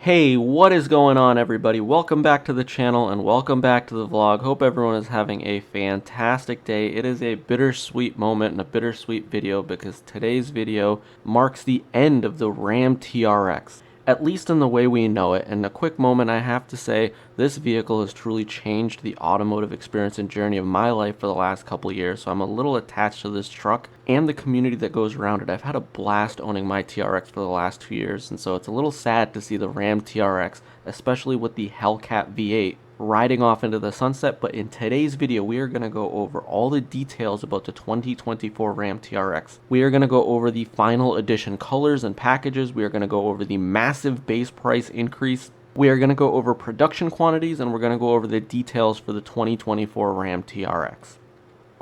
Hey, what is going on, everybody? Welcome back to the channel and welcome back to the vlog. Hope everyone is having a fantastic day. It is a bittersweet moment and a bittersweet video because today's video marks the end of the Ram TRX, at least in the way we know it. And a quick moment, I have to say, this vehicle has truly changed the automotive experience and journey of my life for the last couple of years, so I'm a little attached to this truck and the community that goes around it. I've had a blast owning my TRX for the last 2 years, and so it's a little sad to see the Ram TRX, especially with the Hellcat V8, riding off into the sunset. But in today's video, we are going to go over all the details about the 2024 Ram TRX. We are going to go over the final edition colors and packages. We are going to go over the massive base price increase. We are going to go over production quantities, and we're going to go over the details for the 2024 Ram TRX.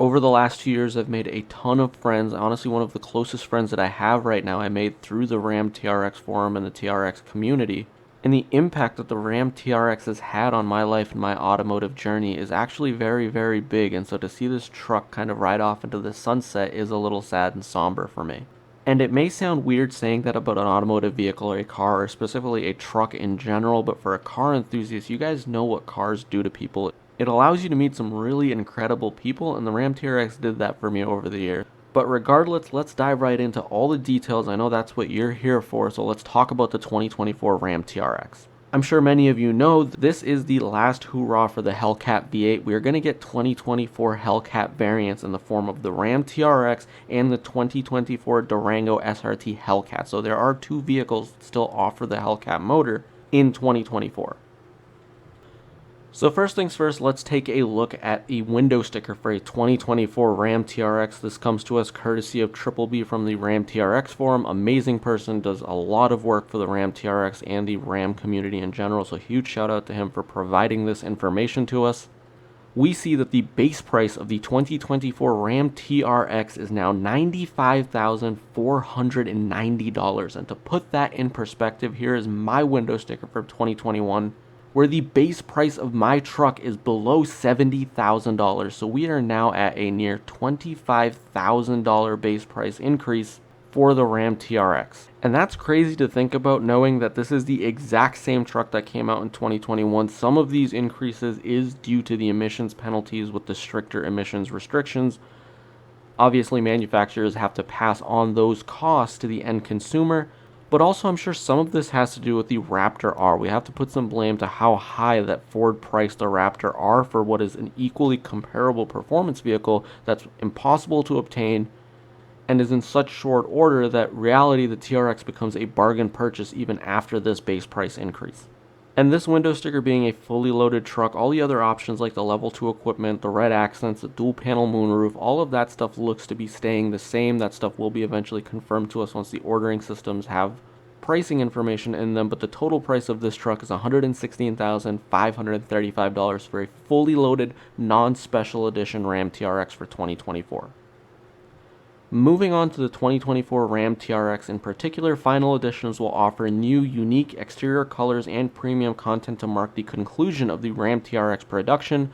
Over the last 2 years, I've made a ton of friends. Honestly, one of the closest friends that I have right now, I made through the Ram TRX forum and the TRX community. And the impact that the Ram TRX has had on my life and my automotive journey is actually very, very big. And so to see this truck kind of ride off into the sunset is a little sad and somber for me. And it may sound weird saying that about an automotive vehicle or a car, or specifically a truck in general, but for a car enthusiast, you guys know what cars do to people. It allows you to meet some really incredible people, and the Ram TRX did that for me over the years. But regardless, let's dive right into all the details. I know that's what you're here for, so let's talk about the 2024 Ram TRX. I'm sure many of you know this is the last hurrah for the Hellcat V8. We are going to get 2024 Hellcat variants in the form of the Ram TRX and the 2024 Durango SRT Hellcat. So there are two vehicles that still offer the Hellcat motor in 2024. So first things first, let's take a look at the window sticker for a 2024 Ram TRX. This comes to us courtesy of Triple B from the Ram TRX forum. Amazing person, does a lot of work for the Ram TRX and the Ram community in general, so huge shout out to him for providing this information to us. We see that the base price of the 2024 Ram TRX is now $95,490. And to put that in perspective, here is my window sticker for 2021. Where the base price of my truck is below $70,000. So we are now at a near $25,000 base price increase for the Ram TRX. And that's crazy to think about, knowing that this is the exact same truck that came out in 2021. Some of these increases is due to the emissions penalties with the stricter emissions restrictions. Obviously, manufacturers have to pass on those costs to the end consumer. But also, I'm sure some of this has to do with the Raptor R. We have to put some blame to how high that Ford priced the Raptor R for what is an equally comparable performance vehicle that's impossible to obtain and is in such short order that reality the TRX becomes a bargain purchase even after this base price increase. And this window sticker being a fully loaded truck, all the other options like the level 2 equipment, the red accents, the dual panel moonroof, all of that stuff looks to be staying the same. That stuff will be eventually confirmed to us once the ordering systems have pricing information in them, but the total price of this truck is $116,535 for a fully loaded, non-special edition Ram TRX for 2024. Moving on to the 2024 Ram TRX in particular, final editions will offer new, unique exterior colors and premium content to mark the conclusion of the Ram TRX production.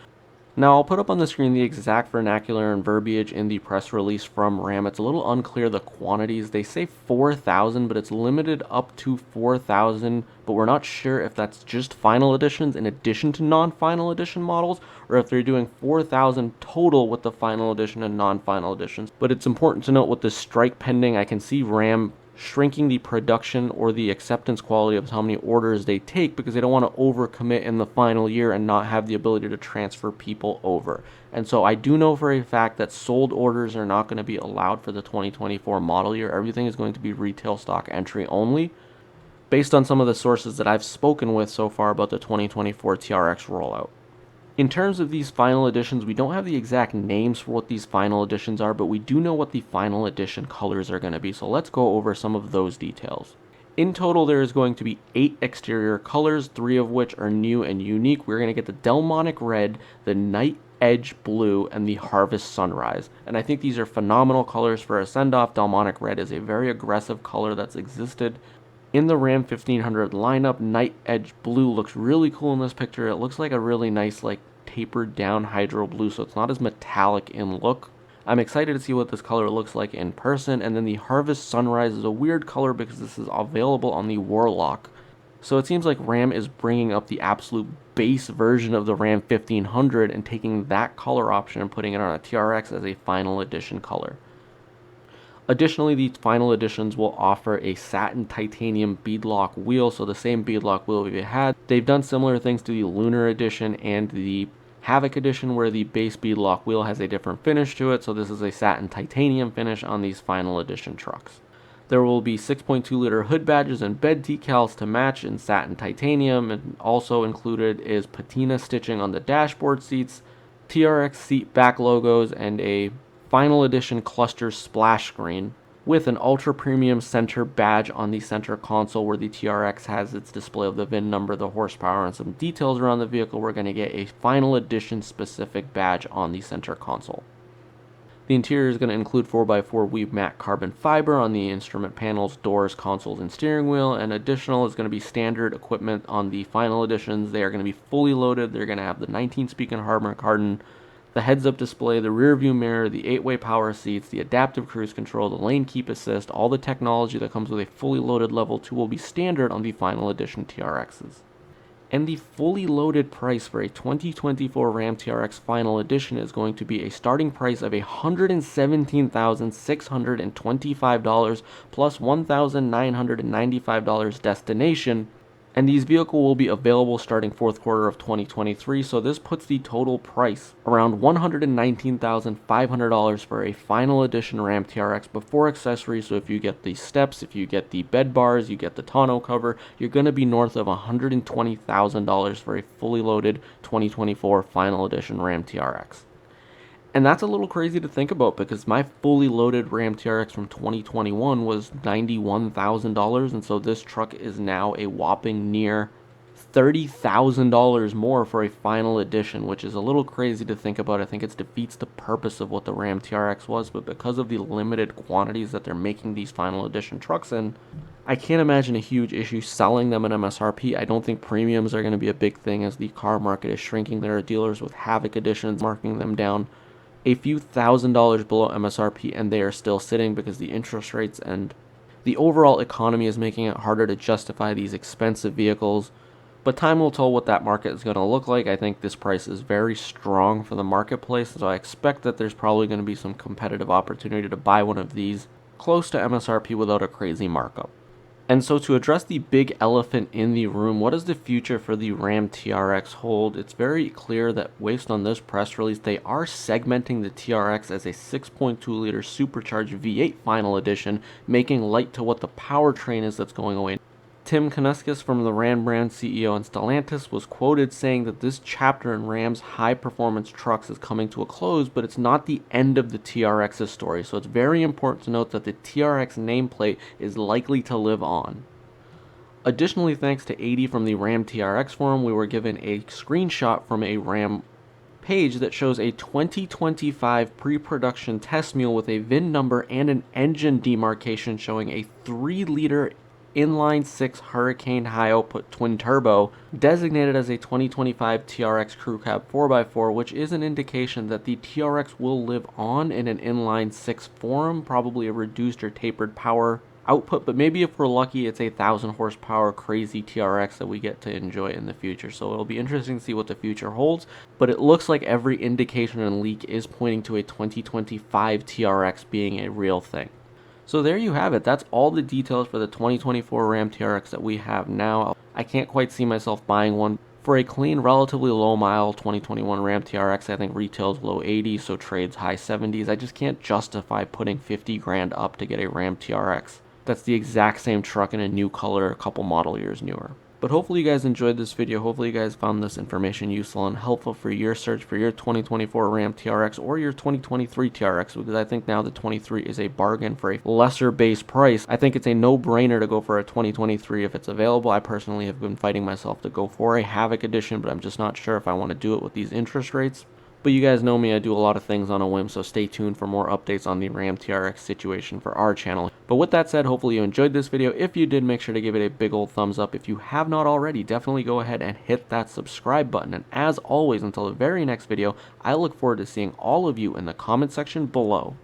Now, I'll put up on the screen the exact vernacular and verbiage in the press release from Ram. It's a little unclear the quantities. They say 4,000, but it's limited up to 4,000, but we're not sure if that's just final editions in addition to non-final edition models, or if they're doing 4,000 total with the final edition and non-final editions. But it's important to note with the strike pending, I can see Ram shrinking the production or the acceptance quality of how many orders they take because they don't want to overcommit in the final year and not have the ability to transfer people over. And so I do know for a fact that sold orders are not going to be allowed for the 2024 model year. Everything is going to be retail stock entry only, based on some of the sources that I've spoken with so far about the 2024 TRX rollout. In terms of these final editions, we don't have the exact names for what these final editions are, but we do know what the final edition colors are going to be, so let's go over some of those details. In total, there is going to be 8 exterior colors, 3 of which are new and unique. We're going to get the Delmonic Red, the Night Edge Blue, and the Harvest Sunrise. And I think these are phenomenal colors for a send-off. Delmonic Red is a very aggressive color that's existed in the Ram 1500 lineup. Night Edge Blue looks really cool in this picture. It looks like a really nice, tapered down hydro blue, so it's not as metallic in look. I'm excited to see what this color looks like in person. And then the Harvest Sunrise is a weird color because this is available on the Warlock So it seems like Ram is bringing up the absolute base version of the Ram 1500 and taking that color option and putting it on a TRX as a final edition color. Additionally, these final editions will offer a satin titanium beadlock wheel, so the same beadlock wheel we had. They've done similar things to the Lunar edition and the Havoc edition, where the base beadlock wheel has a different finish to it, so this is a satin titanium finish on these final edition trucks. There will be 6.2-liter hood badges and bed decals to match in satin titanium, and also included is patina stitching on the dashboard seats, TRX seat back logos, and a final edition cluster splash screen with an ultra premium center badge on the center console where the TRX has its display of the VIN number, the horsepower, and some details around the vehicle. We're going to get a final edition specific badge on the center console. The interior is going to include 4x4 weave matte carbon fiber on the instrument panels, doors, consoles, and steering wheel, and additional is going to be standard equipment on the final editions. They are going to be fully loaded. They're going to have the 19-speaker Harman Kardon, the heads-up display, the rear-view mirror, the 8-way power seats, the adaptive cruise control, the lane keep assist. All the technology that comes with a fully loaded Level 2 will be standard on the final edition TRXs. And the fully loaded price for a 2024 Ram TRX Final Edition is going to be a starting price of $117,625 plus $1,995 destination. And these vehicles will be available starting fourth quarter of 2023, so this puts the total price around $119,500 for a final edition Ram TRX before accessories. So if you get the steps, if you get the bed bars, you get the tonneau cover, you're going to be north of $120,000 for a fully loaded 2024 final edition Ram TRX. And that's a little crazy to think about because my fully loaded Ram TRX from 2021 was $91,000, and so this truck is now a whopping near $30,000 more for a final edition, which is a little crazy to think about. I think it defeats the purpose of what the Ram TRX was, but because of the limited quantities that they're making these final edition trucks in, I can't imagine a huge issue selling them at MSRP. I don't think premiums are going to be a big thing as the car market is shrinking. There are dealers with Havoc editions marking them down a few $1,000s below MSRP, and they are still sitting because the interest rates and the overall economy is making it harder to justify these expensive vehicles. But time will tell what that market is going to look like. I think this price is very strong for the marketplace, so I expect that there's probably going to be some competitive opportunity to buy one of these close to MSRP without a crazy markup. And so to address the big elephant in the room, what does the future for the Ram TRX hold? It's very clear that based on this press release, they are segmenting the TRX as a 6.2-liter supercharged V8 final edition, making light to what the powertrain is that's going away. Tim Knuskis from the Ram brand CEO and Stellantis was quoted saying that this chapter in Ram's high-performance trucks is coming to a close, but it's not the end of the TRX's story, so it's very important to note that the TRX nameplate is likely to live on. Additionally, thanks to 80 from the Ram TRX forum, we were given a screenshot from a Ram page that shows a 2025 pre-production test mule with a VIN number and an engine demarcation showing a 3-liter inline 6 Hurricane high output twin turbo designated as a 2025 TRX Crew Cab 4x4, which is an indication that the TRX will live on in an inline 6 form, probably a reduced or tapered power output, but maybe if we're lucky it's a 1,000 horsepower crazy TRX that we get to enjoy in the future. So it'll be interesting to see what the future holds, but it looks like every indication and leak is pointing to a 2025 TRX being a real thing. So there you have it. That's all the details for the 2024 Ram TRX that we have now. I can't quite see myself buying one. For a clean, relatively low mile 2021 Ram TRX, I think retails low 80s, so trades high 70s. I just can't justify putting 50 grand up to get a Ram TRX. That's the exact same truck in a new color, a couple model years newer. But hopefully you guys enjoyed this video. Hopefully you guys found this information useful and helpful for your search for your 2024 Ram TRX or your 2023 TRX, because I think now the 23 is a bargain for a lesser base price. I think it's a no-brainer to go for a 2023 if it's available. I personally have been fighting myself to go for a Havoc edition, but I'm just not sure if I want to do it with these interest rates. But you guys know me, I do a lot of things on a whim, so stay tuned for more updates on the Ram TRX situation for our channel. But with that said, hopefully you enjoyed this video. If you did, make sure to give it a big old thumbs up. If you have not already, definitely go ahead and hit that subscribe button. And as always, until the very next video, I look forward to seeing all of you in the comment section below.